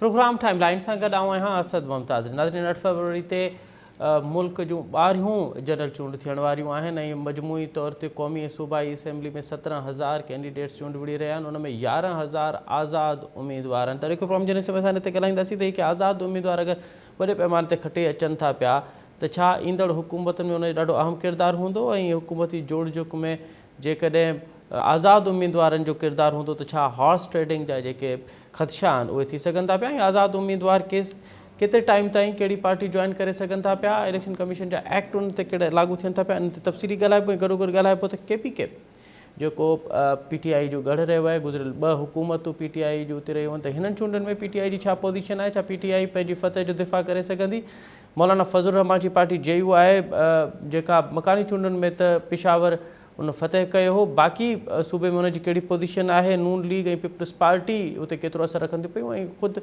Programme time line से गॾु आहियां असद मुमताज़। नाज़रीन 8 फरवरी ते मुल्क जूं 12 जनरल चूंड थियण वारियूं आहिनि ऐं मजमूई तौर ते क़ौमी ऐं सूबाई असेंबली में 17,000 कैंडिडेट्स चूंड विड़ी रहिया आहिनि। उन में 11,000 आज़ाद उम्मीदवार आहिनि। तरीक़ो प्रोग्राम जन से असां हिते ॻाल्हाईंदासीं त कि आज़ाद उम्मीदवार अगरि वॾे पैमाने ते खटे अचनि था पिया त छा ईंदड़ हुकूमतुनि में उन जो ॾाढो अहम किरदारु हूंदो ऐं हुकूमती जोड़ जोक में जेकॾहिं आज़ाद उम्मीदवारनि जो किरदारु हूंदो त छा हॉर्स ट्रेडिंग जा जेके ख़दशा आहिनि उहे थी सघनि था पिया ऐं आज़ाद उम्मीदवार केतिरे टाइम ताईं कहिड़ी पार्टी जॉइन करे सघनि था पिया, इलेक्शन कमीशन जा एक्ट उन ते कहिड़ा लागू थियनि था पिया, इन ते तफ़सीली ॻाल्हाइबो ऐं गॾोगॾु ॻाल्हाइबो त के जेको PTI जो गढ़ रहियो आहे। गुज़िरियल 2 हुकूमतूं PTI जूं उते रहियूं आहिनि त हिननि चूंडनि में PTI जी छा पोज़ीशन आहे, छा PTI पंहिंजी फतह जो दिफ़ा करे सघंदी। मौलाना फज़लुर रहमान जी पार्टी JU आहे जेका मकानी चूंडनि में त पेशावर उन फतह कयो हो, बाक़ी सूबे में उनजी कहिड़ी पोज़ीशन आहे, नून लीग ऐं पीपल्स पार्टी उते केतिरो असरु रखनि थियूं पियूं ऐं ख़ुदि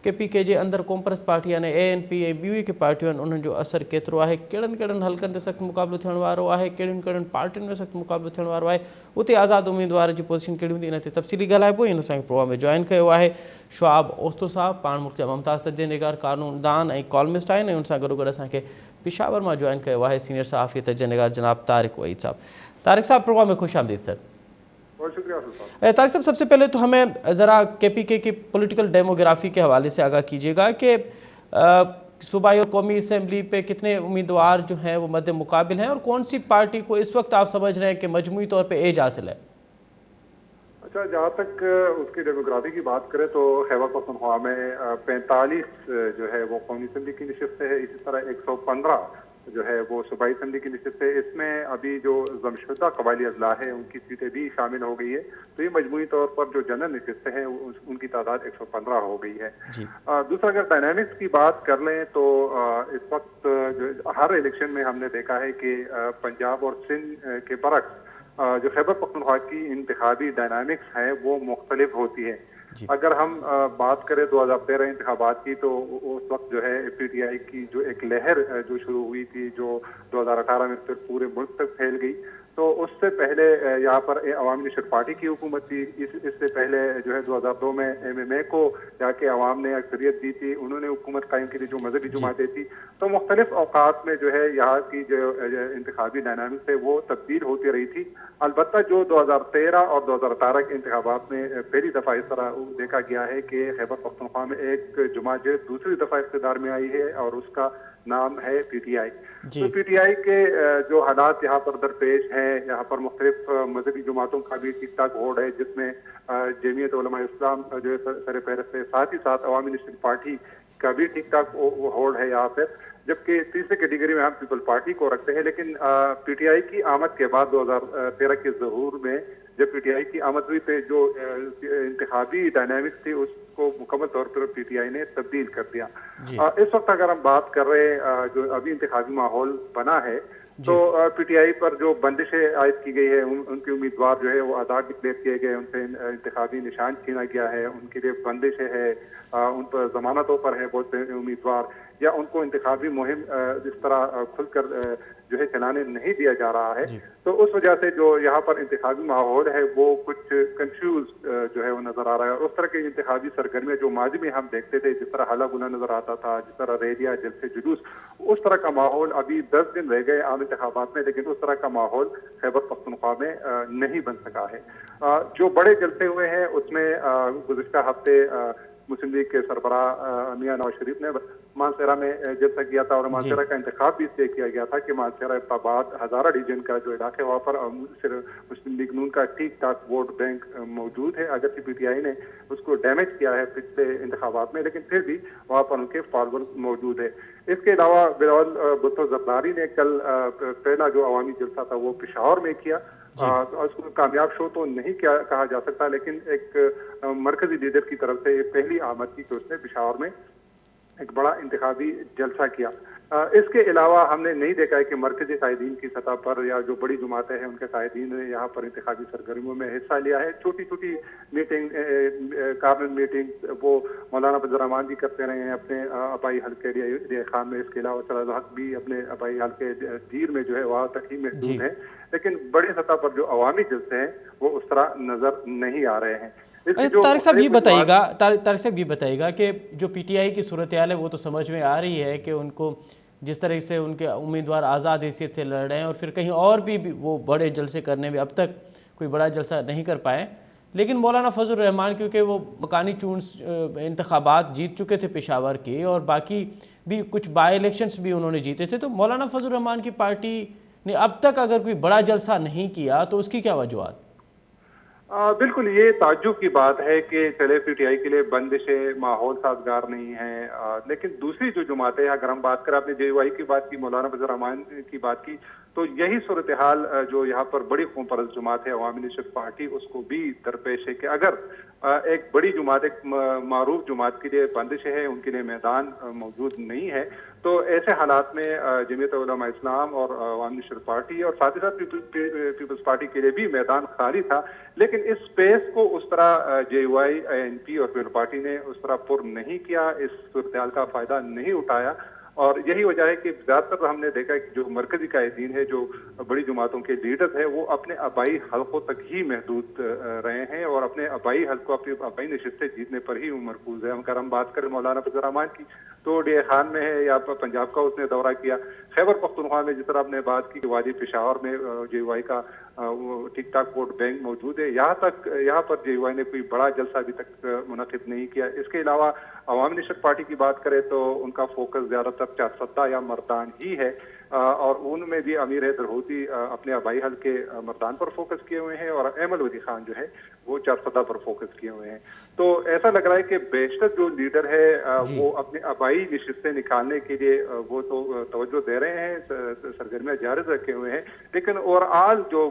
KPK जे अंदरि कॉम्प्रेस पार्टी यानी ANP ऐं ॿियूं के पार्टियूं आहिनि उन्हनि जो असरु केतिरो आहे, कहिड़नि हल्कनि ते सख़्तु मुक़ाबिलो थियण वारो आहे, कहिड़ियुनि पार्टियुनि में सख़्तु मुक़ाबिलो थियण वारो आहे, उते आज़ाद उम्मीदवार जी पोज़ीशन कहिड़ी हूंदी, इन ते तफ़सीली ॻाल्हाइबो। इन असांखे प्रोग्राम में जॉइन कयो आहे शुआब ओस्तो साहब, पाण मुल्क जा मुमताज़ तर्जुमे निगार, क़ानूनदान ऐं कॉलमिस्ट आहिनि ऐं उन सां गॾोगॾु असांखे पेशावर मां जॉइन कयो आहे सीनियर सहाफ़ी तर्जुमे निगार जनाब तारिक वहीद साहब। तारिक साहब, प्रोग्राम में खुश आमदीद सर। बहुत शुक्रिया तारिक साहब, सबसे पहले तो हमें ज़रा KPK की पॉलिटिकल डेमोग्राफी के हवाले से आगाह कीजिएगा कि सूबाई और कौमी असेंबली पे कितने उम्मीदवार जो हैं वो मद्दे मुकाबिल हैं और कौन सी पार्टी को इस वक्त आप समझ रहे हैं कि मजमूई तौर पे एज हासिल है। अच्छा, जहाँ तक उसकी डेमोग्राफी की बात करें तो खैबर पख्तूनख्वा में 45 जो है वो कौमी असेंबली की नशिस्तें है, इसी तरह 115 जो है वो सूबाई असेंबली की नशिस्त है। इसमें अभी जो जमशुदा कबायली अजला है उनकी सीटें भी शामिल हो गई है, तो ये मजमूई तौर पर जो जनरल नशिस्तें हैं उनकी तादाद 115 हो गई है। दूसरा, अगर डायनामिक्स की बात कर लें तो इस वक्त जो हर इलेक्शन में हमने देखा है कि पंजाब और सिंध के बरक्स जो खैबर पख्तूनख्वा की इंतखाबी डायनामिक्स है वो मुख्तलिफ होती है। अगर हम बात करें 2013 इंतखाबात की तो उस वक्त जो है PTI की जो एक लहर जो शुरू हुई थी जो 2018 में फिर पूरे मुल्क तक फैल गई, तो उससे पहले यहाँ पर अवामी नेशनल पार्टी की हुकूमत थी। इससे पहले जो है 2002 में MMA को यहाँ के अवाम ने अक्सरियत दी थी, उन्होंने हुकूमत कायम की थी जो मजहबी जमातें थी। तो मुख्तलिफ औकात में जो है यहाँ की जो इंतखाबी डायनामिक्स है वो तब्दील होती रही थी। अलबत्ता जो 2013 और 2018 के इंतखाबात में पहली दफ़ा इस तरह देखा गया है कि खैबर पख्तूनख्वा में एक जमात दूसरी दफ़ा इक़्तिदार में आई है और उसका नाम है PTI। तो PTI के जो हालात यहाँ पर दरपेश हैं, यहाँ पर मुख्तलिफ मजहबी जमातों का भी ठीक ठाक होड़ है, जिसमें जमीयत उलमा इस्लाम जो है सर फहरिस्त है, साथ ही साथ अवामी नेशनल पार्टी का भी ठीक ठाक होड़ है यहाँ पर। जबकि तीसरी कैटेगरी में हम पीपल पार्टी को रखते हैं। लेकिन PTI की आमद के बाद 2013 के ज़हूर में जब PTI की आमद हुई तो जो इंतखाबी डायनामिक्स थी उसको मुकम्मल तौर पर PTI ने तब्दील कर दिया। इस वक्त अगर हम बात कर रहे हैं जो अभी इंतखाबी माहौल बना है तो PTI पर जो बंदिशें आयद की गई है, उनके उम्मीदवार जो है वो आज़ाद डिक्लेयर किए गए, उनसे इंतखाबी निशान छीना गया है, उनके लिए बंदिशें है, उन पर जमानतों पर है बहुत से उम्मीदवार, या उनको इंतखाबी मुहिम जिस तरह खुलकर जो है चलाने नहीं दिया जा रहा है। तो उस वजह से जो यहाँ पर इंतखाबी माहौल है वो कुछ कंफ्यूज जो है वो नजर आ रहा है। और उस तरह की इंतखाबी सरगर्मियाँ जो माजी में हम देखते थे, जिस तरह हल्ला गुल्ला नजर आता था, जिस तरह रैलियाँ, जलसे जुलूस, उस तरह का माहौल अभी 10 दिन रह गए आम इंतखाबात में, लेकिन उस तरह का माहौल खैबर पख्तूनख्वा में नहीं बन सका है। जो बड़े जलसे हुए हैं उसमें गुज़िश्ता हफ्ते मुस्लिम लीग के सरबराह मियां नवाज शरीफ ने मानसेरा में जलसा किया था और मानसेरा का इंतखाब भी इसलिए किया गया था कि मानसेरा इब्ताबाद हजारा डिवीजन का जो इलाके वहाँ पर सिर्फ मुस्लिम लीग नून का ठीक ठाक वोट बैंक मौजूद है। अगर PTI ने उसको डैमेज किया है पिछले इंतखाबात में, लेकिन फिर भी वहाँ पर उनके फॉलोअर्स मौजूद है। इसके अलावा बिलावल भुट्टो जरदारी ने कल पहला जो अवामी जलसा था वो पेशावर में किया। उसको कामयाब शो तो नहीं कहा जा सकता, लेकिन एक मरकजी लीडर की तरफ से पहली आमद की कि उसने पेशावर में एक बड़ा इंतखाबी जलसा किया। इसके अलावा हमने नहीं देखा है कि मरकजी कायदीन की सतह पर या जो बड़ी जमातें हैं उनके कायदीन ने यहाँ पर इंतखाबी सरगर्मियों में हिस्सा लिया है। छोटी छोटी मीटिंग, काबिनेट मीटिंग वो मौलाना फजल रहमान जी करते रहे हैं अपने आबाई हल्के रिया खान में। इसके अलावा सलाल हक भी अपने आबाई हल्के जीर में जो है वहाँ तक ही महदूद है, लेकिन बड़ी सतह पर जो अवामी जलसे हैं वो उस तरह नजर नहीं आ रहे हैं। तारिक साहब ये बताइएगा, तारिक साहब ये बताइएगा कि जो पीटीआई की सूरत हाल है वो तो समझ में आ रही है कि उनको जिस तरह से उनके उम्मीदवार आज़ाद हैसियत से लड़ रहे हैं और फिर कहीं और भी वो बड़े जलसे करने में अब तक कोई बड़ा जलसा नहीं कर पाए, लेकिन मौलाना फजल रहमान क्योंकि वो मकानी चुन इंतखाबात जीत चुके थे पेशावर के और बाकी भी कुछ बाई इलेक्शंस भी उन्होंने जीते थे, तो मौलाना फजल रहमान की पार्टी ने अब तक अगर कोई बड़ा जलसा नहीं किया तो उसकी क्या वजूहत? बिल्कुल, ये ताज्जुब की बात है कि चले पीटीआई के लिए बंदिश माहौल साजगार नहीं है, लेकिन दूसरी जो जमातें हैं, अगर हम बात करें, आपने जेयूआई की बात की, मौलाना फजल रहमान की बात की, तो यही सूरत हाल जो यहाँ पर बड़ी कौम परस्त जमात है अवामी नेशनल पार्टी, उसको भी दरपेश है कि अगर एक बड़ी जमात, एक मारूफ जमात के लिए बंदिश है, उनके लिए मैदान मौजूद नहीं है, तो ऐसे हालात में जमीयत उलमा इस्लाम और अवामी नेशनल पार्टी और साथ ही साथ पीपल्स पार्टी के लिए भी मैदान खाली था, लेकिन इस स्पेस को उस तरह जेयूआई, एएनपी और पीपल्स पार्टी ने उस तरह पुर नहीं किया, इस सूरत का फायदा नहीं उठाया। और यही वजह है कि ज्यादातर हमने देखा है कि जो मरकजी कायदीन है, जो बड़ी जमातों के लीडर्स हैं, वो अपने आबाई हल्कों तक ही महदूद रहे हैं और अपने आबाई हल्कों, अपनी आबाई नशिस्तें जीतने पर ही मरकूज है। अगर हम बात करें मौलाना फजल रहमान की, तो डे खान में है या पंजाब का उसने दौरा किया, खैबर पख्तूनख्वा में जिस तरह आपने बात की कि वादी पेशावर में जेयूआई का ठीक ठाक वोट बैंक मौजूद है, यहाँ पर जेयूआई ने कोई बड़ा जलसा अभी तक मुनक़िद नहीं किया। इसके अलावा अवामी नेशनल पार्टी की बात करें तो उनका फोकस ज्यादातर चारसद्दा या मर्दान ही है, और उनमें भी अमीर हैदर होती अपने आबाई हल के मर्दान पर फोकस किए हुए हैं और अहमद वली खान जो है वो चारसद्दा पर फोकस किए हुए हैं। तो ऐसा लग रहा है कि बेशतर जो लीडर है वो अपने आबाई नशिस्तें निकालने के लिए वो तो तवज्जो दे रहे हैं, सरगर्मियां जारी रखे हुए हैं, लेकिन ओवरऑल जो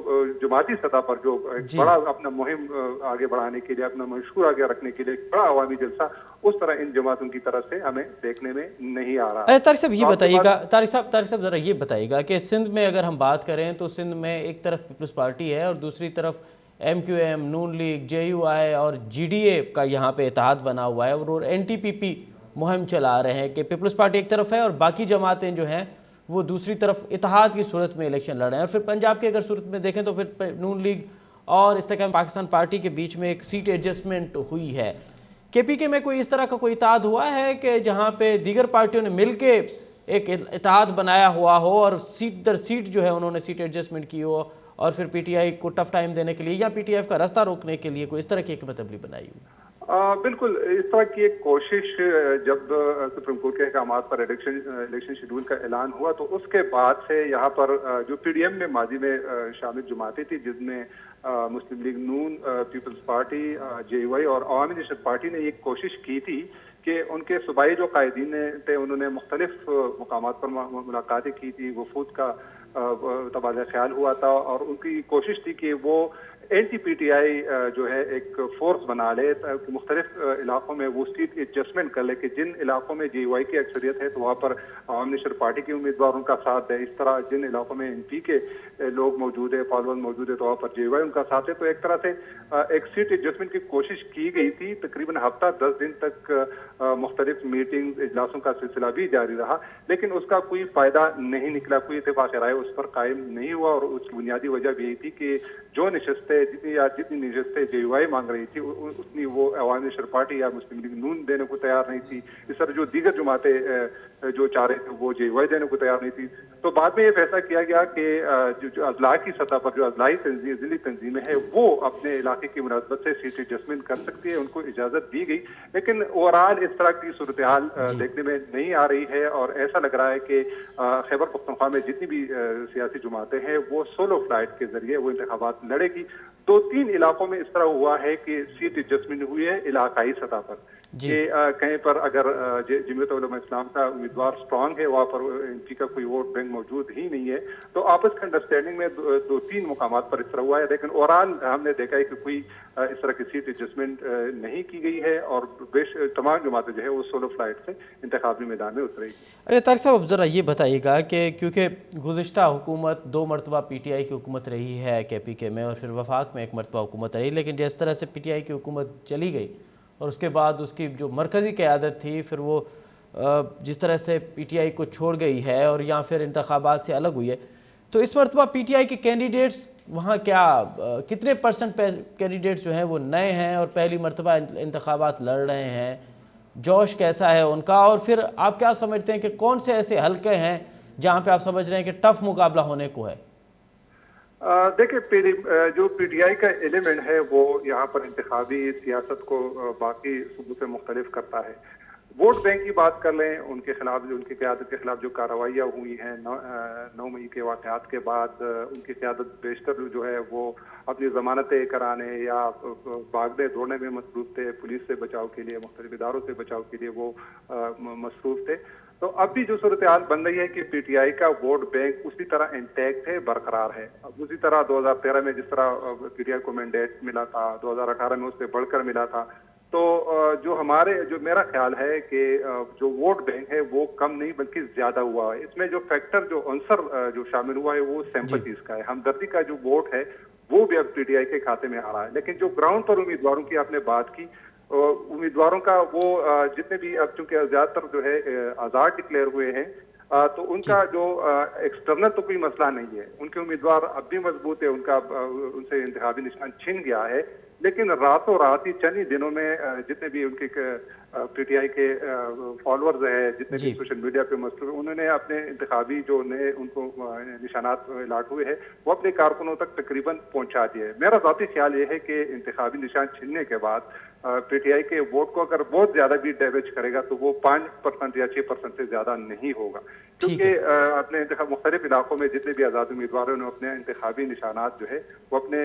जमाती सतह पर जो बड़ा अपना मुहिम आगे बढ़ाने के लिए, अपना मशहूर आगे रखने के लिए बड़ा अवामी जलसा उस तरह इन जमातों की तरफ से हमें देखने में नहीं आ रहा। तारिक साहब ये बताइएगा, तारिक साहब जरा ये बताइएगा कि सिंध में अगर हम बात करें तो सिंध में एक तरफ पीपल्स पार्टी है और दूसरी तरफ MQM, नून लीग, JUI और GDA का यहाँ पे इत्तेहाद बना हुआ है और NTPP मुहिम चला रहे हैं कि पीपल्स पार्टी एक तरफ है और बाकी जमातें जो हैं वो दूसरी तरफ इत्तेहाद की सूरत में इलेक्शन लड़ रहे हैं। और फिर पंजाब की अगर सूरत में देखें तो फिर नून लीग और इस्तेकाम पाकिस्तान पार्टी के बीच में एक सीट एडजस्टमेंट हुई है। KPK में कोई इस तरह का कोई इत्तेहाद हुआ है कि जहाँ पे दीगर पार्टियों ने मिल के एक इत्तेहाद बनाया हुआ हो और सीट दर सीट जो है उन्होंने सीट एडजस्टमेंट की हो और फिर PTI को टफ टाइम देने के लिए या PTF का रास्ता रोकने के लिए कोई इस तरह की एक मतबली बनाई हुई? बिल्कुल, इस तरह की एक कोशिश जब सुप्रीम कोर्ट के अहकाम पर इलेक्शन शेड्यूल का ऐलान हुआ तो उसके बाद से यहाँ पर जो PDM में माजी में शामिल जमातें थी, जिसमें मुस्लिम लीग नून, पीपल्स पार्टी, JUI और अवामी नेशनल पार्टी ने एक कोशिश की थी कि उनके सूबाई जो कायदीन थे उन्होंने मुख्तलिफ मुकामात पर मुलाकातें की थी, वफूद का तबादला ख्याल हुआ था और उनकी कोशिश थी कि वो NTPTI जो है एक फोर्स बना ले, मुख्तलिफ इलाकों में वो सीट एडजस्टमेंट कर ले कि जिन इलाकों में JUI की अक्सरियत है तो वहाँ पर अवामी नेशनल पार्टी के उम्मीदवार उनका साथ है, इस तरह जिन इलाकों में NP के लोग मौजूद है, फॉलोअर मौजूद है तो वहाँ पर JUI उनका साथ है। तो एक तरह से एक सीट एडजस्टमेंट की कोशिश की गई थी। तकरीबन हफ्ता 10 दिन तक मुख्तलिफ मीटिंग इजलासों का सिलसिला भी जारी रहा, लेकिन उसका कोई फायदा नहीं निकला, कोई इत्तेफाक राय उस पर कायम नहीं हुआ और उसकी बुनियादी वजह भी यही थी कि जो नशस्तें जितनी नशस्तें JUI मांग रही थी उतनी वो अवामी नेशनल पार्टी या मुस्लिम लीग नून देने को तैयार नहीं थी। इस तरह जो दीगर जमातें जो चाह रहे थे वो JUI देने को तैयार नहीं थी। तो बाद में ये फैसला किया गया कि जो अजला की सतह पर जो अजलाई तंजीम, जिली तंजीमें हैं वो अपने इलाके की मुनासबत से सीट एडजस्टमेंट कर सकती है, उनको इजाजत दी गई, लेकिन ओवरऑल इस तरह की सूरत हाल देखने में नहीं आ रही है और ऐसा लग रहा है कि खैबर पख्तूनख्वा में जितनी भी सियासी जमातें हैं वो सोलो फ्लाइट के जरिए वो इंतखाबात लड़ेगी। 2-3 इलाकों में इस तरह हुआ है कि सीट एडजस्टमेंट हुई है इलाकाई सतह पर कि कहीं पर अगर जमीयत उलमा इस्लाम का उम्मीदवार स्ट्रांग है, वहाँ पर NP का कोई वोट बैंक मौजूद ही नहीं है, तो आपस की अंडरस्टैंडिंग में 2-3 मुकामात पर इस तरह हुआ है, लेकिन ओवरऑल हमने देखा है कि कोई इस तरह की सीट एडजस्टमेंट नहीं की गई है और तमाम जमातें जो है वो सोलो फ्लाइट से इंतखाबी मैदान में उतरेगी। अरे तारिक साहब, अब ज़रा ये बताइएगा कि क्योंकि गुज़िश्ता हुकूमत 2 मरतबा PTI की हुकूमत रही है KPK में और फिर वफाक में 1 मरतबा हुकूमत रही, लेकिन जिस तरह से PTI की हुकूमत चली गई और उसके बाद उसकी जो मरकज़ी क़यादत थी फिर वो जिस तरह से PTI को छोड़ गई है और या फिर इंतखाबात से अलग हुई है, तो इस मरतबा PTI के कैंडिडेट्स वहाँ क्या कितने परसेंट कैंडिडेट्स जो हैं वो नए हैं और पहली मरतबा इंतखाबात लड़ रहे हैं, जोश कैसा है उनका, और फिर आप क्या समझते हैं कि कौन से ऐसे हलके हैं जहाँ पे आप समझ रहे हैं कि टफ मुकाबला होने को है? देखिए, जो पीटीआई का एलिमेंट है वो यहाँ पर इंतखाबी सियासत को बाकी सूबों से मुख्तलिफ करता है। वोट बैंक की बात कर लें, उनके खिलाफ जो उनकी क़यादत के खिलाफ जो कार्रवाइयाँ हुई हैं 9 मई के वाक़यात के बाद, उनकी क़यादत बेशतर जो है वो अपनी ज़मानतें कराने या भागने दौड़ने में मसरूफ़ थे, पुलिस से बचाव के लिए, मुख्तलिफ इदारों से बचाव के लिए वो मसरूफ़ थे। तो अब भी जो सूरत हाल बन रही है कि पीटीआई का वोट बैंक उसी तरह इंटैक्ट है, बरकरार है। अब उसी तरह 2013 में जिस तरह पीटीआई को मैंडेट मिला था, 2018 में उससे बढ़कर मिला था। तो जो मेरा ख्याल है कि जो वोट बैंक है वो कम नहीं बल्कि ज्यादा हुआ है। इसमें जो फैक्टर, जो आंसर जो शामिल हुआ है वो सिंपैथीज का है, हमदर्दी का जो वोट है वो भी अब पीटीआई के खाते में आ रहा है। लेकिन जो ग्राउंड पर उम्मीदवारों की आपने बात की, उम्मीदवारों का वो जितने भी अब चूंकि ज्यादातर जो है आजाद डिक्लेयर हुए हैं, तो उनका जो एक्सटर्नल तो कोई मसला नहीं है, उनके उम्मीदवार अब भी मजबूत है, उनसे इंतखाबी निशान छिन गया है। लेकिन रातों रात ही चंद ही दिनों में जितने भी उनके पीटीआई के फॉलोअर्स हैं, जितने भी सोशल मीडिया पे मशहूर, उन्होंने अपने इंतखाबी जो नए उनको निशानात लाट हुए हैं वो अपने कारकुनों तक तकरीबन पहुंचा दिए। मेरा ज़ाती ख्याल ये है कि इंतखाबी निशान छीनने के बाद पीटीआई के वोट को अगर बहुत ज्यादा भी डैमेज करेगा तो वो 5% या 6% से ज्यादा नहीं होगा, क्योंकि अपने मुख्तलिफ इलाकों में जितने भी आजाद उम्मीदवार हैं उन्होंने अपने इंतखाबी निशानात जो है वो अपने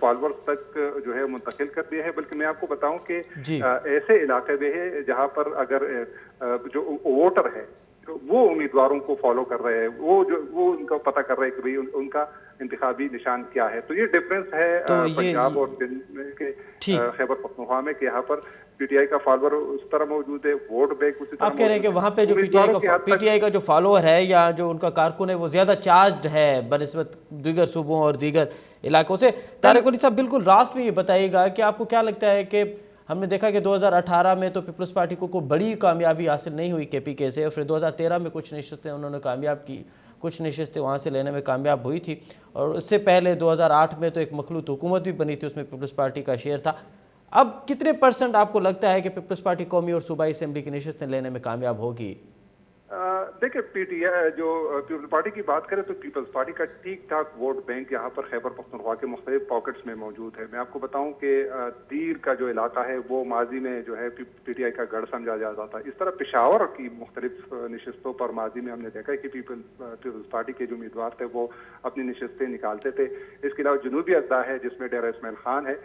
फॉलोअर्स तक जो है मुंतकिल कर दिए हैं। बल्कि मैं आपको बताऊं कि ऐसे इलाके में है जहां पर अगर जो वोटर है वो उम्मीदवारों को फॉलो कर रहे हैं, वो उनका पता कर रहे हैं कि भाई उनका इंतखाबी निशान क्या है। तो ये डिफरेंस है पंजाब और दिल्ली के खैबर पख्तूनख्वा में कि यहाँ पर पीटीआई का फॉलोअर उस तरह मौजूद है, वोट बैंक उसी तरह। आप कह रहे हैं कि वहाँ पे जो पीटीआई का जो फॉलोअर है या जो उनका कारकुन है वो ज्यादा चार्ज्ड है बनिस्बत दीगर सूबों और दीगर इलाकों से। तारिक वली साहब, बिल्कुल रास्त में ये बताइएगा कि आपको क्या लगता है कि हमने देखा कि 2018 में तो पीपल्स पार्टी को कोई बड़ी कामयाबी हासिल नहीं हुई केपीके से, और फिर 2013 में कुछ नशिस्तें उन्होंने कामयाब की, कुछ नशिस्तें वहाँ से लेने में कामयाब हुई थी, और उससे पहले 2008 में तो एक मखलूत हुकूमत भी बनी थी, उसमें पीपल्स पार्टी का शेयर था। अब कितने % आपको लगता है कि पीपल्स पार्टी कौमी और सूबाई असेंबली की नशिस्तें लेने में कामयाब होगी? देखिए, पीटीआई जो पीपल्स पार्टी की बात करें तो पीपल्स पार्टी का ठीक ठाक वोट बैंक यहाँ पर खैबर पख्तूनख्वा के मुख्तलिफ पॉकेट्स में मौजूद है। मैं आपको बताऊं कि दीर का जो इलाका है वो माजी में जो है पीटीआई का गढ़ समझा जाता था। इस तरह पेशावर की मुख्तलिफ नशिस्तों पर माजी में हमने देखा है कि पीपल्स पार्टी के जो उम्मीदवार थे वो अपनी नशिस्तें निकालते थे। इसके अलावा जनूबी अजदा है जिसमें डेरा इस्माइल खान है,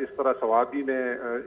इस तरह सवाबी में,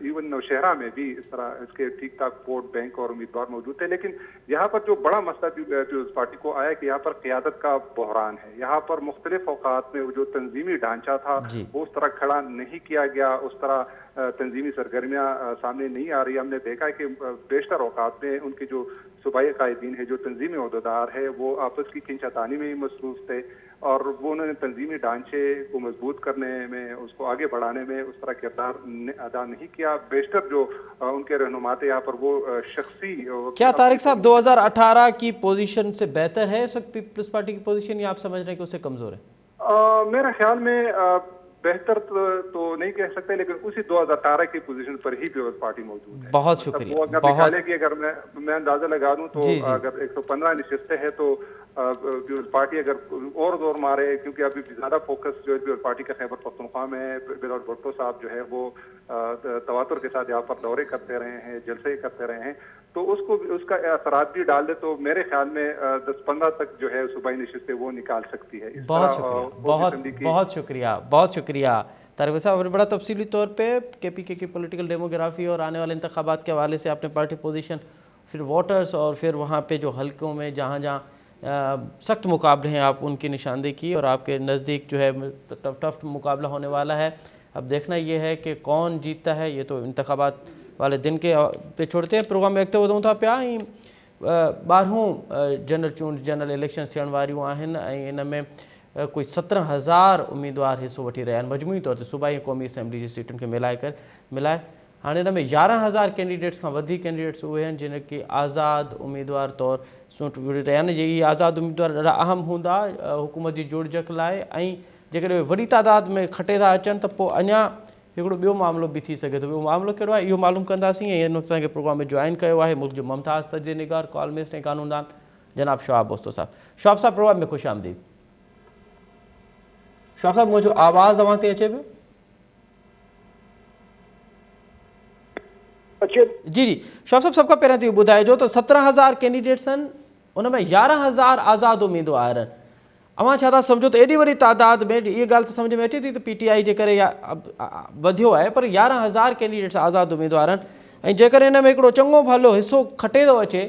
इवन नौशहरा में भी इस तरह इसके ठीक ठाक वोट बैंक और उम्मीदवार मौजूद थे। लेकिन यहाँ पर जो बड़ा मसला पीपल्स पार्टी को आया कि यहाँ पर क़यादत का बहरान है। यहाँ पर मुख्तलिफ औकात में जो तंजीमी ढांचा था वो उस तरह खड़ा नहीं किया गया, उस तरह तंजीमी सरगर्मियाँ सामने नहीं आ रही। हमने देखा है कि बेशतर औकात में उनके जो सूबाई कायदीन है, जो तंजीमी अहदेदार है, वो आपस की खिंचातानी में ही मसरूफ थे, और वो उन्होंने तंजीमी ढांचे को मजबूत करने में, उसको आगे बढ़ाने में उस तरह किरदार अदा नहीं किया। बेशतर जो उनके रहनुमा थे यहाँ पर वो शख्सी। क्या तारिक साहब 2018 की पोजीशन से बेहतर है इस वक्त पीपल्स पार्टी की पोजीशन, या आप समझ रहे हैं कि उससे कमजोर है? मेरा ख्याल में बेहतर तो नहीं कह सकते, लेकिन उसी 2018 की पोजीशन पर ही पीपल्स पार्टी मौजूद है। बहुत शुक्रिया। वो अगर मैं अंदाजा लगा दूं तो अगर 115 नशिस्तें हैं तो पीपल्स पार्टी अगर और जोर मारे, क्योंकि अभी ज्यादा फोकस जो है पीपल्स पार्टी का खैबर पख्तूनख्वा में, बिलावल भुट्टो साहब जो है वो तवातुर के साथ यहाँ पर दौरे करते रहे हैं, जलसे करते रहे हैं, तो उसका असरात भी डाल दे तो मेरे ख्याल में 10-15 तक जो है सूबाई नशिस्तें वो निकाल सकती है। बहुत शुक्रिया तारिक साहब, आपने बड़ा तफसीली तौर पे केपीके की पॉलिटिकल डेमोग्राफी और आने वाले इंतखाबात के हवाले से आपने पार्टी पोजीशन, फिर वोटर्स और फिर वहाँ पे जो हल्कों में जहाँ जहाँ सख्त मुकाबले हैं आप उनकी निशानदेही की, और आपके नज़दीक जो है टफ मुकाबला होने वाला है। अब देखना ये है कि कौन जीतता है, ये तो इंतखाबात वाले दिन के पे छोड़ते हैं। प्रोग्राम में वधूं था पिया 12 जनरल इलेक्शन थियण वारियूं आहिनि, ऐं इन में कोई 17,000 उम्मीदवार हिस्सो वठी रहिया आहिनि मजमूई तौर ते सूबाई क़ौमी असेंबली जी सीटुनि खे मिलाए हाणे इन में 11,000 कैंडिडेट्स खां वधीक कैंडिडेट्स उहे आहिनि जिन खे आज़ाद उम्मीदवार तौर चूंड विड़ी रहिया आहिनि। इहे आज़ाद उम्मीदवार ॾाढा अहम हूंदा हुकूमत जी जोड़जक लाइ, ऐं जेकॾहिं वॾी तादाद में खटे था अचनि त पोइ अञा हिकिड़ो ॿियो मामिलो बि थी सघे थो। ॿियो मामिलो कहिड़ो आहे इहो मालूम कंदासीं ऐं हिन असांखे प्रोग्राम में जॉइन कयो आहे मुल्क जो मुमताज़ तजज़ियेनिगार कॉलमिस्ट ऐं कानूनदान जनाब शहाब बोस्तो साहब। शहाब साहब प्रोग्राम में ख़ुशि आमदीद। शहाब साहब मुंहिंजो आवाज़ अवां ते अचे पियो? जी जी शहाब साहब सभ खां पहिरियों त इहो ॿुधाइजो त 17,000 कैंडिडेट्स आहिनि उन में 11,000 आज़ाद उम्मीदवार आहिनि। अवां छा था सम्झो त एॾी वॾी तादाद में इहा ॻाल्हि त सम्झ में अचे थी त PTI जे करे वधियो आहे पर 11,000 कैंडिडेट्स आज़ाद उम्मीदवार आहिनि ऐं जेकर हिन में हिकिड़ो चङो भलो हिसो खटे थो अचे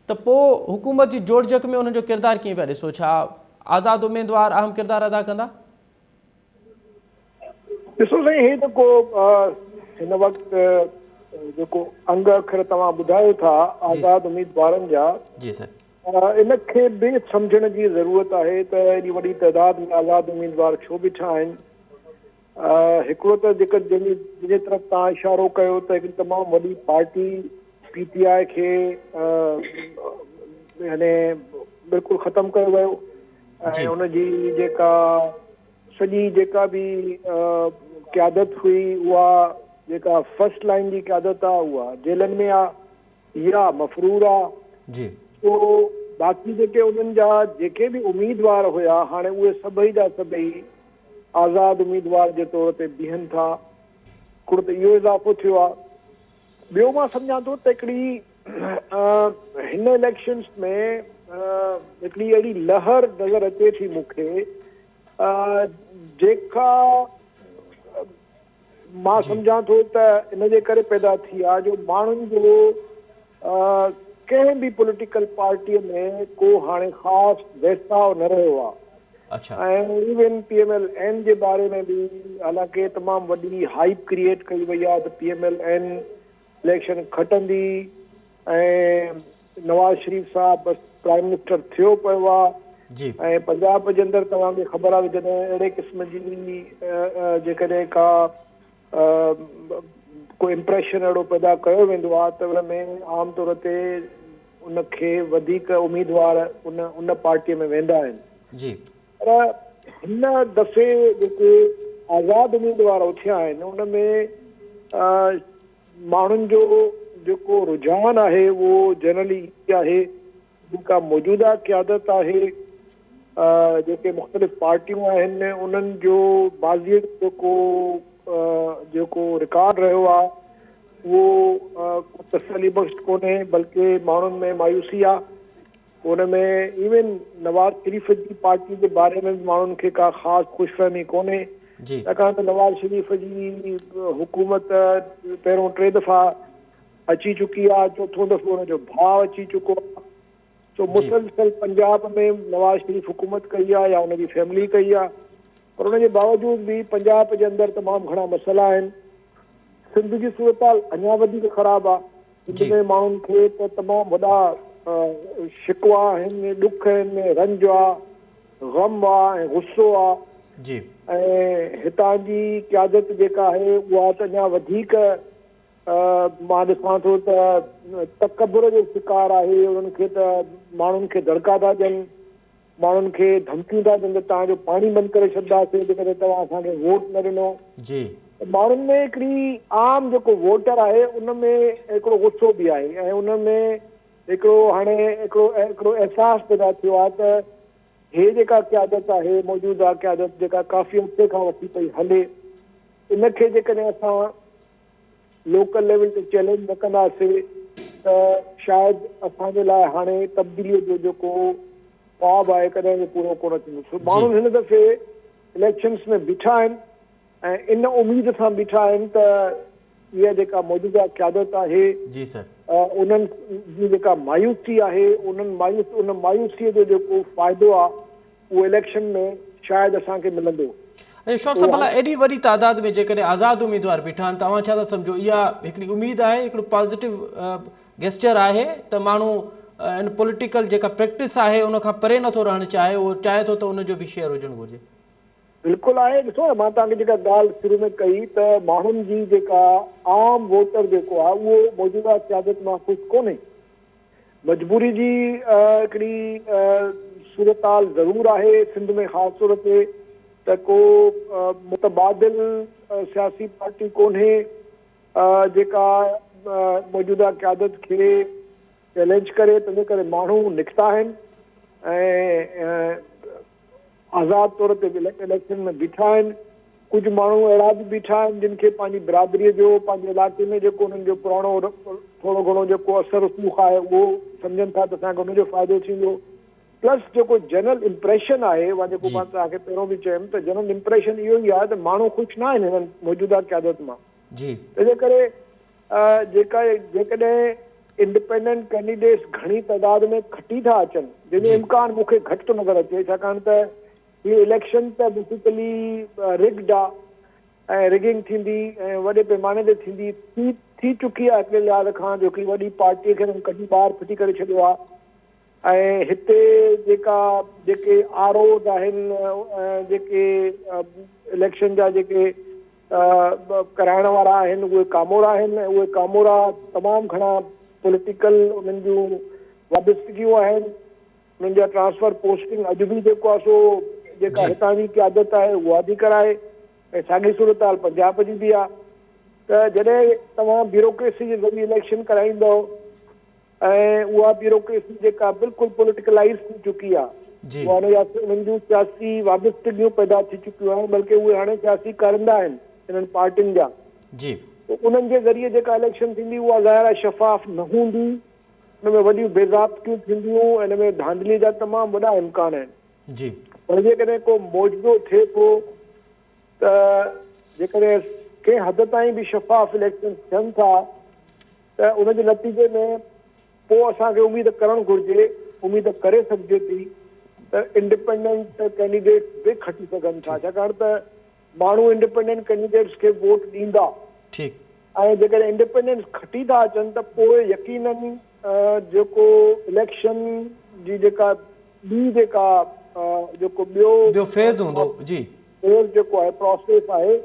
त पोइ हुकूमत जी जोड़जक में उन्हनि जो किरदारु कीअं पिया ॾिसो? छा आज़ाद उम्मीदवार अहम किरदारु अदा कंदा? ॾिसो साईं हे जेको हिन वक़्तु जेको अंग अखर तव्हां ॿुधायो था आज़ाद उम्मीदवारनि जा जी सर इनखे बि सम्झण जी ज़रूरत आहे त एॾी वॾी तइदाद में आज़ाद उम्मीदवार छो बीठा आहिनि। हिकिड़ो त जेका जंहिंजे तरफ़ तव्हां इशारो कयो त हिकिड़ी तमामु वॾी पार्टी PTI खे यानी बिल्कुलु ख़तमु कयो वियो ऐं उनजी जेका सॼी जेका बि क़यादत हुई उहा जेका फर्स्ट लाइन जी क़यादत आहे उहा जेलनि में आहे या मफ़रूर आहे। जी तो बाक़ी जेके उन्हनि जा जेके बि उम्मीदवार हुया हाणे उहे सभई जा सभई आज़ाद उम्मीदवार जे तौर ते बीहनि था। हिकिड़ो त इहो इज़ाफ़ो थियो आहे। ॿियो मां सम्झां थो त हिकिड़ी हिन इलेक्शन्स में हिकिड़ी अहिड़ी लहर नज़र अचे थी मूंखे जेका मां सम्झां थो त इन जे करे पैदा थी आहे जो माण्हुनि जो कंहिं बि पॉलिटिकल पार्टीअ में को हाणे ख़ासि वैसाव न रहियो आहे ऐं इवन PMLN जे बारे में बि हालांकि तमामु वॾी हाइप क्रिएट कई वई आहे त PMLN इलेक्शन खटंदी ऐं नवाज़ शरीफ़ साहब बसि प्राइम मिनिस्टर थियो पियो आहे ऐं पंजाब जे अंदरि तव्हांखे ख़बर आहे जॾहिं अहिड़े क़िस्म जी जेकॾहिं का को इम्प्रेशन अहिड़ो पैदा कयो वेंदो आहे त हुन में आम तौर ते उनखे वधीक उम्मीदवार उन पार्टीअ में वेंदा आहिनि। पर हिन दफ़े जेके आज़ाद उम्मीदवार उथिया आहिनि उन में माण्हुनि जो जेको रुझान आहे उहो जनरली आहे जेका मौजूदा क़यादत आहे जेके मुख़्तलिफ़ पार्टियूं आहिनि उन्हनि जो बाज़ी जेको रिकॉर्ड रहियो आहे उहो तसली बख़्श कोन्हे बल्कि माण्हुनि में मायूसी आहे। उन में इवन नवाज़ शरीफ़ जी पार्टी जे बारे में माण्हुनि खे का ख़ासि ख़ुशफ़हमी कोन्हे छाकाणि त नवाज़ शरीफ़ जी हुकूमत पहिरियों 3 दफ़ा अची चुकी आहे, चोथों दफ़ो हुनजो भाउ अची चुको आहे। तो मुसलसल पंजाब में नवाज़ शरीफ़ हुकूमत कई आहे या हुनजी फैमिली कई आहे पर उनजे बावजूद भी पंजाब के अंदर तमाम घणा मसला आहिनि। सिंध जी सूरत अञा वधीक ख़राबु आहे। सिंध में माण्हुनि खे त तमामु वॾा शिकवा आहिनि, ॾुख आहिनि, रंज आहे, ग़म आहे ऐं गुस्सो आहे ऐं हितां जी क़यादत जेका आहे उहा त अञा वधीक मां ॾिसां थो त तकबुर जो शिकार आहे। उन्हनि खे त माण्हुनि खे दड़का था ॾियनि, माण्हुनि खे धमकियूं था ॾियनि त तव्हांजो पाणी बंदि करे छॾींदासीं जेकॾहिं तव्हां असांखे वोट न ॾिनो। माण्हुनि में हिकिड़ी आम जेको वोटर आहे उन में हिकिड़ो गुस्सो बि आहे ऐं उन में हिकिड़ो हाणे हिकिड़ो अहसासु पैदा थियो आहे त हे जेका क़यादत आहे मौजूदा क़यादत जेका काफ़ी हफ़्ते खां वठी पई हले इनखे जेकॾहिं असां लोकल लेवल ते चैलेंज न कंदासीं त शायदि असांजे लाइ हाणे तब्दीलीअ जो जेको ख्वाब आहे कॾहिं बि पूरो कोन थींदो। माण्हू हिन दफ़े इलेक्शन्स में बीठा आहिनि ऐं इन उम्मीद सां बीठा आहिनि त इहा जेका मौजूदा क़यादत आहे उन्हनि जी जेका मायूसी आहे उन मायूसीअ जो जेको फ़ाइदो आहे उहो इलेक्शन में शायदि असांखे मिलंदो। शौक़ साहब भला एॾी वॾी तादाद में जेकॾहिं आज़ाद उम्मीदवार बीठा आहिनि तव्हां छा था सम्झो इहा हिकिड़ी उम्मीद आहे, हिकिड़ो पॉज़िटिव गेस्चर आहे त माण्हू इन पॉलिटिकल जेका प्रैक्टिस आहे उन खां परे नथो रहणु चाहे, उहो चाहे थो त उनजो बि शेयर हुजणु घुरिजे? बिल्कुलु आहे। ॾिसो मां तव्हांखे जेका ॻाल्हि शुरू में कई त माण्हुनि जी जेका आम वोटर जेको आहे उहो मौजूदा क़यादत मां ख़ुशि कोन्हे। मजबूरी जी हिकिड़ी सूरत ज़रूरु आहे सिंध में ख़ासि तौर ते त त को मुतबादिल सियासी पार्टी कोन्हे जेका मौजूदा क़यादत खे चैलेंज करे, तंहिंजे करे माण्हू निकिता आहिनि ऐं आज़ाद तौर ते इलेक्शन में बीठा आहिनि। कुझु माण्हू अहिड़ा बि बीठा आहिनि जिन खे पंहिंजी बिरादरीअ जो, पंहिंजे इलाइक़े में जेको उन्हनि जो पुराणो थोरो घणो जेको असर रसूख़ आहे उहो सम्झनि था त असांखे उनजो फ़ाइदो थींदो। प्लस जेको जनरल इम्प्रेशन आहे, उहा जेको मां तव्हांखे पहिरियों बि चयुमि त जनरल इम्प्रेशन इहो ई आहे त माण्हू ख़ुशि न आहिनि हिननि मौजूदा क़यादत मां। तंहिंजे करे जेकॾहिं इंडिपेंडेंट कैंडिडेट्स घणी तइदाद में खटी था अचनि, जंहिंजो इम्कान मूंखे घटि थो नज़र अचे, छाकाणि त हीअ इलेक्शन त बेसिकली रिग्ड आहे ऐं रिगिंग थींदी ऐं वॾे पैमाने ते थी चुकी आहे हिकिड़े लिहाज़ खां, जो की वॾी पार्टीअ खे कॾहिं ॿाहिरि फिटी करे छॾियो आहे। ऐं हिते जेके आरओज़ आहिनि, जेके इलेक्शन जा जेके कराइण वारा आहिनि, उहे कामोरा आहिनि ऐं उहे कामोरा तमामु घणा पॉलिटिकल उन्हनि जूं वाबस्तगियूं आहिनि। उन्हनि जा ट्रांसफर पोस्टिंग अॼु बि जेको आहे सो जेका हितां जी क़यादत आहे उहा बि कराए ऐं साॻी सूरत हाल पंजाब जी बि आहे। त जॾहिं तव्हां ब्यूरोक्रेसी जे ज़रिए इलेक्शन कराईंदव ऐं उहा ब्यूरोक्रेसी जेका बिल्कुलु पॉलिटिकलाइज़ थी चुकी आहे, उहा उन्हनि जूं सियासी वाबस्तगियूं पैदा थी चुकियूं आहिनि, बल्कि उहे हाणे सियासी करंदा आहिनि इन्हनि पार्टियुनि जा। उन्हनि जे ज़रिए जेका इलेक्शन थींदी उहा ज़ाहिर शफ़ाफ़ न हूंदी, हुन में वॾियूं बेज़ाब्तियूं थींदियूं, हिन में धांधली जा तमामु वॾा इम्कान आहिनि। पर जेकॾहिं को मौजूदो थिए थो त जेकॾहिं कंहिं हद ताईं बि शफ़ाफ़ इलेक्शन थियनि था त उनजे नतीजे में पोइ असांखे उमेद करणु घुरिजे, उमेद करे सघिजे थी त इंडिपेंडेंट कैंडिडेट्स बि खटी सघनि था, छाकाणि त माण्हू इंडिपेंडेंट कैंडिडेट्स खे वोट ॾींदा ऐं जेकॾहिं इंडिपेंडेंस खटी था अचनि त पोइ यकीनन जेको इलेक्शन जी जेका जेको ॿियो फेज़ हूंदो, फेज़ जेको आहे प्रोसेस आहे,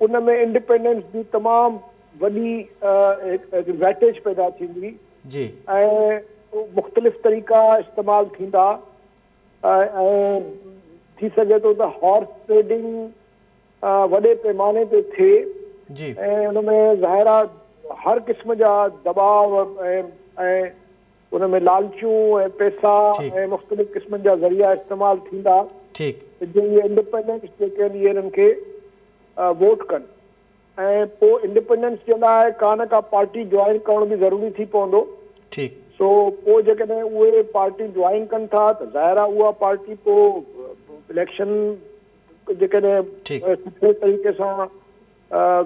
उन में इंडिपेंडेंस जी तमामु वॾी एडवांटेज पैदा थींदी ऐं मुख़्तलिफ़ तरीक़ा इस्तेमालु थींदा ऐं थी सघे थो त हॉर्स ट्रेडिंग वॾे पैमाने ते थिए ऐं हुन में ज़ाहिर आहे हर क़िस्म जा दबाव ऐं उन में लालचियूं ऐं पैसा ऐं मुख़्तलिफ़ क़िस्मनि जा ज़रिया इस्तेमालु थींदा जंहिं इंडिपेंडेंस जेके आहिनि इहे हिननि खे वोट कनि ऐं पोइ इंडिपेंडेंस जे लाइ का न का पार्टी ज्वाइन करणु बि ज़रूरी थी पवंदो। सो पोइ जेकॾहिं उहे पार्टी ज्वाइन कनि था त ज़ाहिर आहे उहा पार्टी पोइ इलेक्शन जेकॾहिं सुठे तरीक़े सां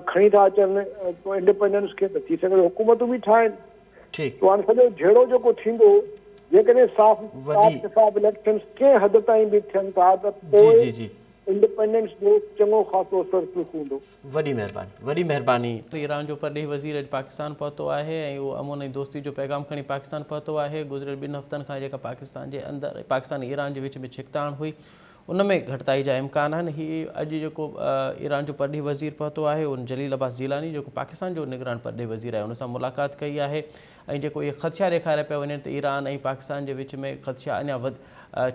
खणी था अचनि पोइ इंडिपेंडेंस खे त थी सघे हुकूमतूं बि ठाहिनि। तो हाणे सॼो जहिड़ो जेको थींदो जेकॾहिं साफ़ इलेक्शन कंहिं हद ताईं बि थियनि था त पोइ इंडिपेंडेंस जो चङो ख़ासो असर हूंदो। वॾी महिरबानी। ईरान जो परॾेही वज़ीर अॼु पाकिस्तान पहुतो आहे ऐं उहो अमन ऐं दोस्ती जो पैगाम खणी पाकिस्तान पहुतो आहे। गुज़िरियल 2 हफ़्तनि खां जेका पाकिस्तान जे अंदरि पाकिस्तान ऐं ईरान जे विच में छिकताण हुई उन में घटिताई जा इम्कान आहिनि। हीअ अॼु जेको ईरान जो परॾेही वज़ीर पहुतो आहे उन जलील अब्बास जीलानी जेको पाकिस्तान जो निगरान परॾेही वज़ीर आहे उन सां मुलाक़ात कई आहे ऐं जेको इहे ख़दशा ॾेखारिया पिया वञनि त ईरान ऐं पाकिस्तान जे विच में ख़दशा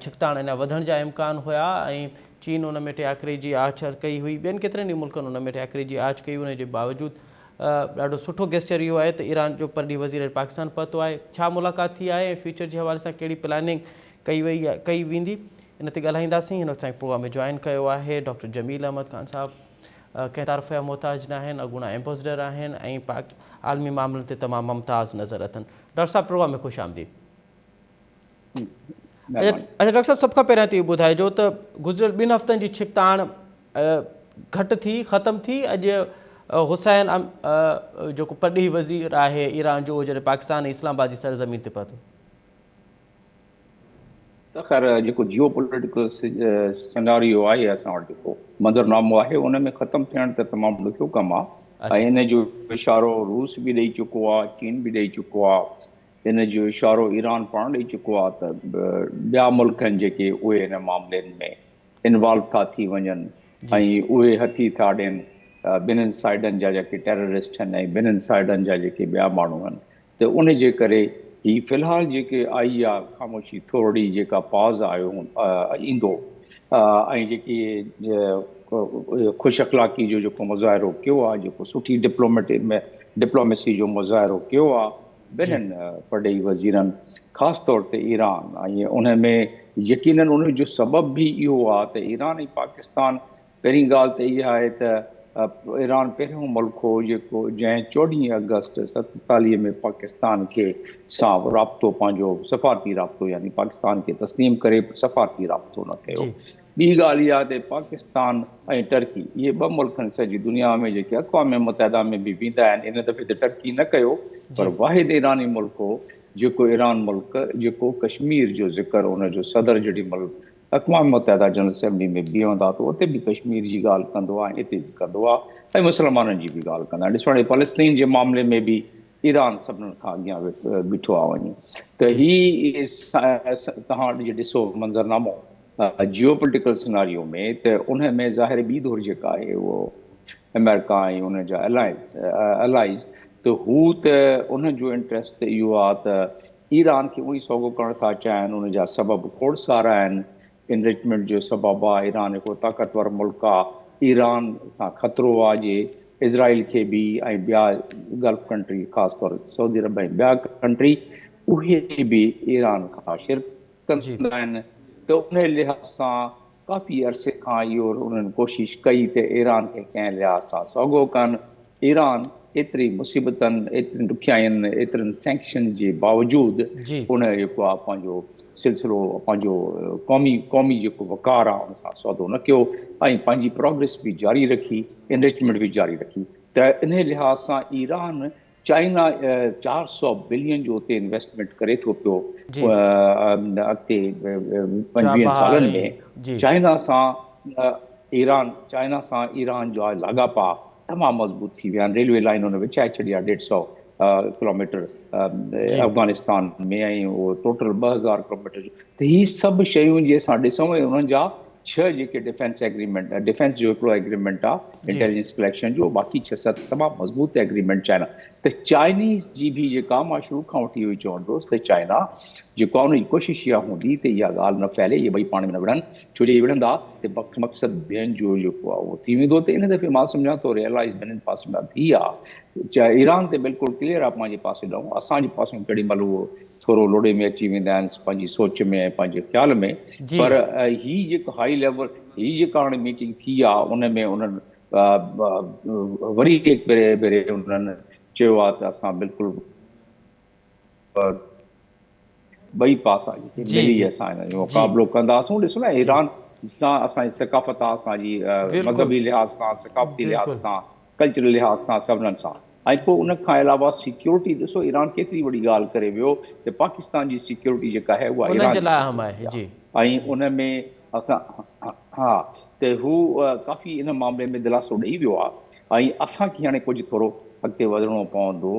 छिकताण अञा वधण जा इम्कान हुया ऐं चीन उन में टियाकरी जी आछ कई हुई, ॿियनि केतिरनि ई मुल्कनि उन में टियाकरी जी आछ कई, उन जे बावजूदु ॾाढो सुठो गेस्चर इहो आहे त ईरान जो परॾेही वज़ीर पाकिस्तान पहुतो आहे। छा मुलाक़ात थी आहे ऐं फ्यूचर जे हवाले सां कहिड़ी प्लानिंग कई वेंदी इन ते ॻाल्हाईंदासीं। हिन वक़्तु प्रोग्राम में जॉइन कयो आहे डॉक्टर जमील अहमद ख़ान साहब, कंहिं तारफ़ जा मोहताज न आहिनि, अॻूणा एम्बेसडर आहिनि ऐं आलमी मामलनि ते तमामु मुमताज़ नज़र अथनि। डॉक्टर साहब प्रोग्राम में ख़ुशि आमदीद। अच्छा डॉक्टर साहब सभ खां पहिरियां त इहो ॿुधाइजो त गुज़िरियल 2 हफ़्तनि जी छिकताण घटि थी ख़तमु थी, अॼु हुसैन जेको परॾेही वज़ीर आहे ईरान जो जॾहिं पाकिस्तान ऐं इस्लामाबाद जी सरज़मीन ते पहुतो त ख़ैर जेको जियो पॉलिटिकल सिनारियो आहे असां वटि जेको मंज़रनामो आहे उन में ख़तमु थियण त तमामु ॾुखियो कमु आहे ऐं इन जो इशारो रूस बि ॾेई चुको आहे, चीन बि ॾेई चुको आहे, इन जो इशारो ईरान पाण ॾेई चुको आहे त ॿिया मुल्क आहिनि जेके उहे हिन मामलनि में इन्वॉल्व था थी वञनि ऐं उहे हथी था ॾियनि ॿिन्हिनि साइडनि जा जेके टेररिस्ट आहिनि ऐं ॿिन्हिनि साइडनि जा जेके ॿिया माण्हू आहिनि त उन जे करे हीअ फ़िलहालु जेके आई आहे ख़ामोशी थोरी जेका पॉज़ ईंदो ऐं जेकी ख़ुशि अख़लाक़ी जो जेको मुज़ाहिरो कयो आहे, जेको सुठी डिप्लोमेसी जो मुज़ाहिरो कयो आहे ॿिन्हिनि परॾेही वज़ीरनि, ख़ासि तौर ते ईरान, ऐं उन में यकीनन उन जो सबबु बि इहो आहे त ईरान ऐं पाकिस्तान, पहिरीं ॻाल्हि त इहा आहे त ईरान पहिरियों मुल्क हो जेको जंहिं 14 अगस्त 47 में पाकिस्तान खे सां राब्तो, पंहिंजो सफ़ारती राब्तो, यानी पाकिस्तान खे तस्लीम करे सफ़ारती राब्तो न कयो। ॿी ॻाल्हि इहा त पाकिस्तान ऐं टर्की, इहे ॿ मुल्क आहिनि सॼी दुनिया में जेके अक़वाम मुतहिदा में बि वेंदा आहिनि। इन दफ़े त टर्की न कयो, पर वाहिद ईरानी मुल्क हो जेको ईरान मुल्क जेको कश्मीर जो ज़िक्र उन जो सदर जेॾी महिल अक़वाम मुतहिदा जनरल असेंबली में बीहंदा त उते बि कश्मीर जी ॻाल्हि कंदो आहे, हिते बि कंदो आहे, ऐं मुस्लमाननि जी बि ॻाल्हि कंदा आहिनि। ॾिसो हाणे फ़लस्तीन जे मामले में बि ईरान सभिनीनि खां अॻियां बीठो आहे वञी। त हीअ तव्हां जे ॾिसो मंज़रनामो जियो पोलिटिकल सिनारियो में, त उन में ज़ाहिर ॿी दौर जेका आहे उहो अमेरिका ऐं उन जा अलाइज़, त हू त उन जो इंट्रस्ट इहो आहे त ईरान खे उहो ई सोगो करणु था चाहिनि। उन जा सबबु खोड़ सारा आहिनि। इनरिचमेंट जो सबबु आहे, ईरान हिकिड़ो ताक़तवर मुल्क आहे, ईरान सां ख़तरो आहे जे इज़राइल खे बि ऐं ॿिया गल्फ कंट्री, ख़ासि तौर सऊदी अरब ऐं ॿिया कंट्री, उहे बि ईरान खां शिरकत कंदा आहिनि। त उन लिहाज़ सां काफ़ी अरसे खां इहो उन्हनि कोशिशि कई त ईरान खे कंहिं लिहाज़ सां सोगो कनि। ईरान एतिरी मुसीबतनि, एतिरनि ॾुखियाईनि, एतिरनि सैंक्शन जे बावजूदु उन जेको आहे पंहिंजो सिलसिलो, पंहिंजो क़ौमी जेको वक़ार आहे उन सां सौदो न कयो, ऐं पंहिंजी प्रोग्रेस बि जारी रखी, इनरिचमेंट बि जारी रखी। त इन लिहाज़ सां ईरान चाइना 400 बिलियन जो उते इन्वेस्टमेंट करे थो पियो अॻिते 25 सालनि में। चाइना सां ईरान जो आहे लाॻापा तमामु मज़बूत थी विया आहिनि। रेलवे लाइन हुन विछाए छॾी आहे 150 किलोमीटर अफ़गानिस्तान में, ऐं उहो टोटल 2000 किलोमीटर जो। त हीअ सभु शयूं जे असां ॾिसूं, उन्हनि जा 6 जेके डिफेंस जो हिकिड़ो एग्रीमेंट आहे इंटेलिजेंस कलेक्शन जो, बाक़ी 6-7 तमामु मज़बूत एग्रीमेंट चाइना। त चाइनीज़ जी बि जेका मां शुरू खां वठी इहो ई चवंदुसि त चाइना जेको आहे उनजी कोशिशि इहा हूंदी त इहा ॻाल्हि न फैले, इहे ॿई पाण में न विढ़नि, छो जो इहे विढ़ंदा त मक़सदु ॿियनि जो जेको आहे उहो थी वेंदो। त इन दफ़े मां सम्झां थो रियलाइज़ ॿिन्हिनि पासे खां थी आहे। ईरान ते बिल्कुलु क्लियर आहे पंहिंजे पासे ॾांहुं, असांजे पासे केॾी महिल उहो थोरो लोॾे में अची वेंदा आहिनि पंहिंजी सोच में ऐं पंहिंजे ख़्याल में। पर हीअ जेको हाई लेवल, हीअ जेका हाणे मीटिंग थी आहे उन में उन्हनि वरी भेरे उन्हनि चयो आहे त असां बिल्कुलु ॿई पासा जेके मिली असां हिन जो मुक़ाबिलो कंदासूं। ॾिसो न, ईरान सां असांजी सकाफ़त आहे, असांजी मज़हबी लिहाज़ सां, सकाफ़ती लिहाज़ सां, कल्चरल लिहाज़ सां, सभिनीनि सां। ऐं पोइ उन खां अलावा सिक्योरिटी, ॾिसो ईरान केतिरी वॾी ॻाल्हि करे वियो त पाकिस्तान जी सिक्योरिटी जेका आहे उहा ईरान जी आहे, ऐं उन में असां त हू काफ़ी इन मामले में दिलासो ॾेई वियो आहे। ऐं असांखे हाणे कुझु थोरो अॻिते वधिणो पवंदो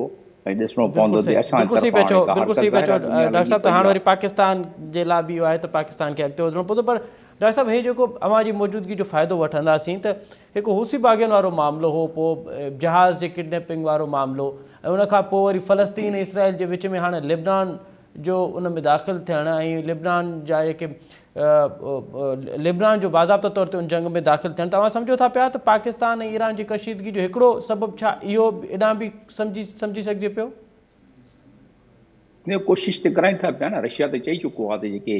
ऐं ॾिसणो पवंदो त असां बिल्कुलु सही पिया चओ डॉक्टर साहिब। त हाणे वरी पाकिस्तान जे लाइ बि इहो आहे त पाकिस्तान खे अॻिते वधिणो पवंदो। पर डॉक्टर साहिब, हे जेको अव्हां जी मौजूदगी जो फ़ाइदो वठंदासीं त हिकु हूसी बाग़ियुनि वारो मामिलो हो, पोइ जहाज़ जे किडनैपिंग वारो मामिलो, ऐं उनखां पोइ वरी फ़लस्तीन ऐं इसराइल जे विच में हाणे लिबनान जो उन में दाख़िल थियणु, ऐं लिबनान जा जेके लिबनान जो बाज़ाब्ता तौर ते उन जंग में दाख़िल थियणु। तव्हां सम्झो था पिया त पाकिस्तान ऐं ईरान जी कशीदगी जो हिकिड़ो सबबु छा इहो एॾां बि सम्झी सघिजे पियो? कोशिशि त कराइनि था पिया न। रशिया त चई चुको आहे त जेके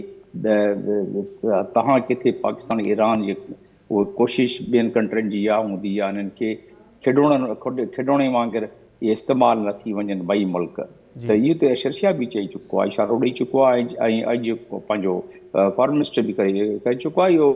तव्हां किथे पाकिस्तान ईरान जे उहो कोशिशि ॿियनि कंट्रियुनि जी इहा हूंदी आहे इन्हनि खे खिडौणे वांगुरु इहे इस्तेमालु न थी वञनि ॿई मुल्क। त इहो त रशिया बि चई चुको आहे, इशारो ॾेई चुको आहे, ऐं अॼु पंहिंजो फॉरेन मिनिस्टर बि करे चुको आहे इहो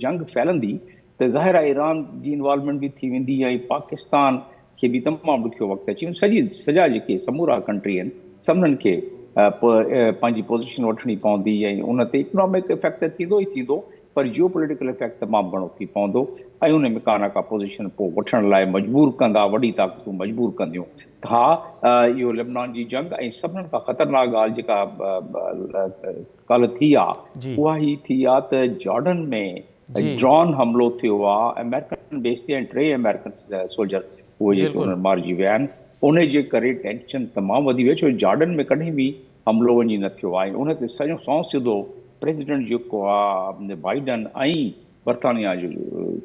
जंग फैलंदी त ज़ाहिर आहे ईरान जी इन्वॉल्वमेंट बि थी वेंदी, ऐं पाकिस्तान खे बि तमामु ॾुखियो वक़्तु अची वेंदो। सॼा जेके समूरा कंट्री आहिनि सभिनीनि खे पंहिंजी पोज़ीशन वठणी पवंदी, ऐं उन ते इकनॉमिक इफेक्ट थींदो ई थींदो, पर जियो पोलिटिकल इफेक्ट तमामु घणो थी पवंदो, ऐं उन में का न का पोज़ीशन पोइ वठण लाइ मजबूर कंदा, वॾी ताक़तूं मजबूर कंदियूं। हा, इहो लिबनान जी जंग ऐं सभिनीनि खां ख़तरनाक ॻाल्हि जेका कल्ह थी आहे उहा ई थी आहे त जॉर्डन में ड्रोन हमिलो थियो आहे अमेरिकन बेस ते, ऐं 3 अमेरिकन सोल्जर उहे जेके उन्हनि मारिजी विया आहिनि। उन जे करे टेंशन तमामु वधी वई, छो जॉर्डन में कॾहिं बि हमिलो वञी न थियो आहे। उन ते सॼो सिधो प्रेसिडेंट जेको आहे बाइडन ऐं बर्तानिया जो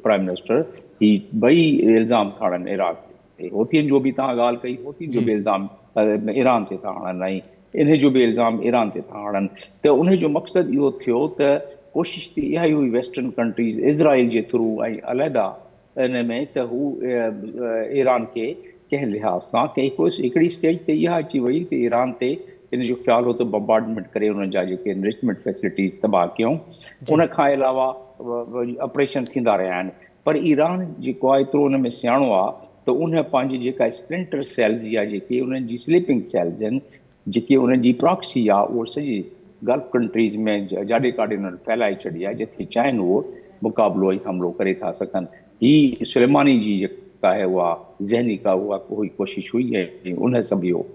प्राइम मिनिस्टर ही ॿई इल्ज़ाम था आणनि इराक ते। होतियुनि जो बि तव्हां ॻाल्हि कई, होतियुनि जो बि इल्ज़ाम ईरान ते था आणनि ऐं इन जो बि इल्ज़ाम ईरान ते था आणनि। त उन जो मक़सदु इहो थियो त कोशिशि थी इहा ई हुई वेस्टर्न कंट्रीज़ इज़राइल जे थ्रू ऐं अलहदा इन में त हू ईरान खे कंहिं लिहाज़ सां हिकिड़ी स्टेज ते इहा अची वई त ईरान ते इन जो ख़्यालु हो त बम्बार्डमेंट करे उन्हनि जा जेके एनरिचमेंट फैसिलिटीज़ तबाह कयूं। उन खां अलावा ऑपरेशन थींदा रहिया आहिनि। पर ईरान जेको आहे एतिरो उन में सियाणो आहे त उन पंहिंजी जेका स्प्लिंटर सेल्स या जेके उन्हनि जी स्लीपिंग सेल्स आहिनि, जेके उन्हनि जी प्रॉक्सी आहे, उहो सॼी गल्फ कंट्रीज़ में जाॾे काॾे उन्हनि फैलाए छॾी आहे, जिथे चाहिनि उहो मुक़ाबिलो ऐं हमिलो करे था सघनि। ही सुलेमानी जी जेका आहे उहा ज़हनी का उहा कोई कोशिशि हुई ऐं उन सभु इहो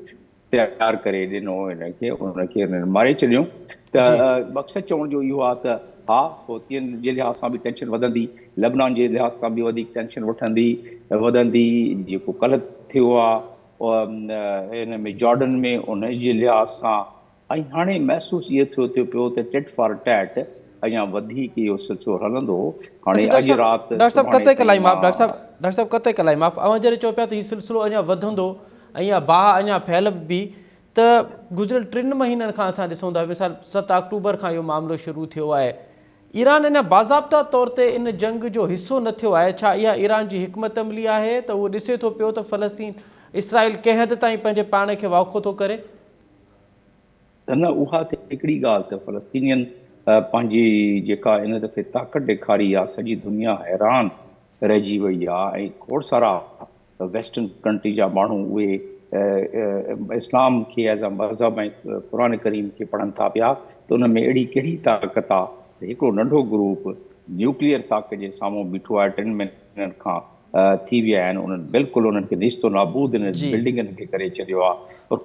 तयारु करे ॾिनो हिनखे, उनखे मारे छॾियऊं। त मक़सदु चवण जो इहो आहे त हा, होतियुनि जे लिहाज़ सां बि टेंशन वधंदी, लेबनान जे लिहाज़ सां बि वधीक टेंशन वधंदी। जेको कल्ह थियो आहे हिन में जॉर्डन में, उन जे लिहाज़ सां ऐं हाणे महसूसु इहो थियो पियो त टिट फॉर टैट अञा वधीक इहो सिलसिलो हलंदो। हाणे अॼु राति डॉक्टर साहब कते कलाई माफ़, डॉक्टर साहब कते कलाई माफ़, अवां जॾहिं चओ पिया त हीउ सिलसिलो अञा वधंदो ऐं इहा बाहि अञा फैलबी, त गुज़िरियल 3 महीननि खां असां ॾिसूं था, मिसाल 7 अक्टूबर खां इहो मामिलो शुरू थियो आहे। ईरान अञा बाज़ाब्ता तौर ते इन जंग जो हिसो न थियो आहे। छा इहा ईरान जी हिकमत अमली आहे त उहो ॾिसे थो पियो त फ़लस्तीन इसराइल कंहिं हद ताईं पंहिंजे पाण खे वाखो थो करे? न, उहा त हिकिड़ी ॻाल्हि त फ़लस्तीनियन पंहिंजी जेका इन दफ़े ताक़त ॾेखारी आहे, सॼी दुनिया हैरान रहिजी वई आहे ऐं खोड़ सारा वेस्टर्न कंट्री जा माण्हू उहे इस्लाम खे एज़ अ मज़हब ऐं क़ुरान करीम खे पढ़नि था पिया त उन में अहिड़ी कहिड़ी ताक़त आहे त हिकिड़ो नंढो ग्रुप न्यूक्लियर ताक़त जे साम्हूं बीठो आहे। 3 महीननि खां थी विया आहिनि। उन्हनि बिल्कुलु उन्हनि खे निस्तो नाबूद इन बिल्डिंगनि खे करे छॾियो आहे, पर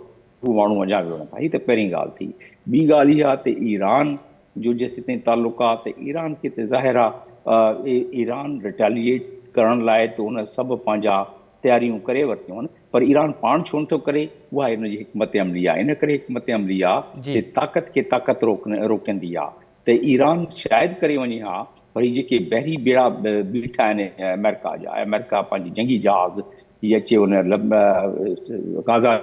हू माण्हू अञा बि वञनि था। हीअ त पहिरीं ॻाल्हि थी। ॿी ॻाल्हि इहा त ईरान जो जेसि ताईं तालुक़ु आहे त ईरान खे त ज़ाहिर आहे ईरान रिटेलिएट करण लाइ त उन सभु पंहिंजा तयारियूं करे वरितियूं आहिनि, पर ईरान पाण छो नथो करे, उहा हिन जी हिकमत अमली आहे। इन करे हिकमत अमली आहे कि ताक़त खे ताक़त रोकंदी आहे। त ईरान शायदि करे वञे हा, पर जेके बहरी बेड़ा बीठा आहिनि अमेरिका जा, अमेरिका पंहिंजी जंगी जहाज़ हीअ अचे उन गाज़ा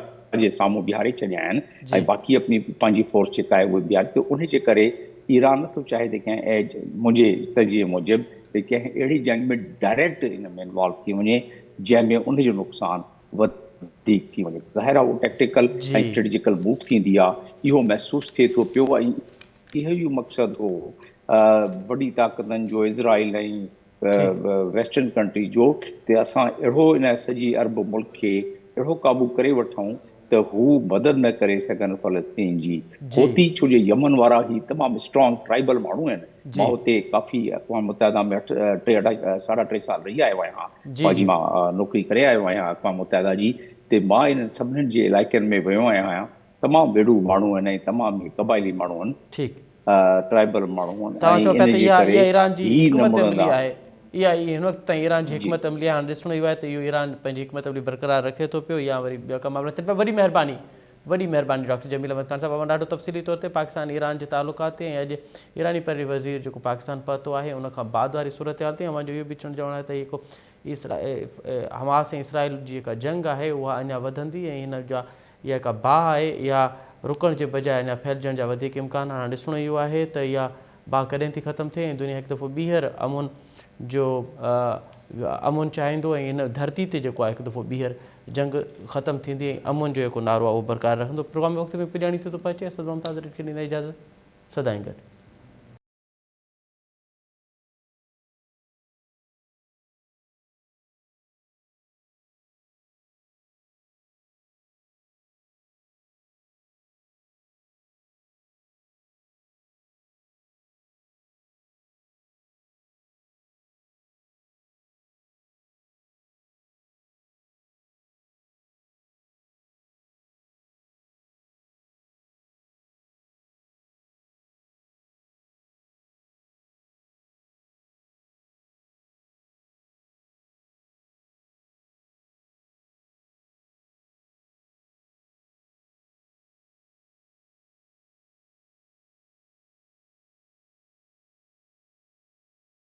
जे साम्हूं बीहारे छॾिया आहिनि ऐं बाक़ी अपनी पंहिंजी फोर्स जेका आहे उहे बीहारे, त उन जे करे ईरान नथो चाहे त कंहिं मुंहिंजे तजिए मूजिबि त कंहिं अहिड़ी जंग में डायरेक्ट इन में इन्वॉल्व थी वञे जंहिंमें उनजो नुक़सानु वधीक थी वञे। ज़ाहिर आहे उहो टैक्टिकल ऐं स्ट्रेटेजिकल मूव थींदी आहे, इहो महसूसु थिए थो पियो। ऐं इहो ई मक़सदु हो वॾी ताक़तनि जो, इज़राइल ऐं वेस्टर्न कंट्री जो, त असां अहिड़ो इन सॼी अरब मुल्क खे अहिड़ो क़ाबू करे वठूं त हू मदद न करे सघनि फ़लस्तीन जी। होती छो जो यमन वारा ही तमामु स्ट्रॉन्ग ट्राइबल माण्हू आहिनि। मां हुते काफ़ी अक़वाम मुतहिदा में 3.5 साल रही आयो आहियां, फौजी मां नौकिरी करे आयो आहियां अक़वाम मुतहिदा जी। त मां इन्हनि सभिनीनि जे इलाइक़नि में वियो आहियां। तमामु बेड़ू माण्हू आहिनि ऐं तमामु ई क़बाइली माण्हू आहिनि, ट्राइबल माण्हू आहिनि। इहा हिन वक़्तु ताईं ईरान जी हिकमत अमली आहे। हाणे ॾिसणो इहो आहे त इहो ईरान पंहिंजी हिकमत अमली बरक़रार रखे थो पियो या वरी ॿिया कम मामला थियनि पिया। वॾी महिरबानी डॉक्टर जमील अहमद ख़ान साहिबु। ॾाढो तफ़सीली तौर ते पाकिस्तान ईरान जे तालुक़ात ते ऐं अॼु ईरानी पहिरीं वज़ीर जेको पाकिस्तान पहुतो आहे उन खां बाद वारी सूरत हाल ते अवांजो इहो बि चवणु आहे त हिकु हमास ऐं इसराइल जी जेका जंग आहे उहा अञा वधंदी ऐं हिन जा इहा जेका बाहि आहे इहा रुकण जे बजाए अञा फैलिजण जा वधीक इम्कान। हाणे ॾिसणो इहो आहे त इहा बाहि कॾहिं थी ख़तमु थिए ऐं दुनिया हिकु दफ़ो ॿीहर अमुन चाहींदो ऐं हिन धरती ते जेको आहे हिकु दफ़ो ॿीहर जंग ख़तमु थींदी ऐं अमुन जो जेको नारो आहे उहो बरक़रार रखंदो। प्रोग्राम वक़्त में पुॼाणी थो पहुचे। असद मुमताज़ खे ॾींदा इजाज़त। सदाईं गॾु।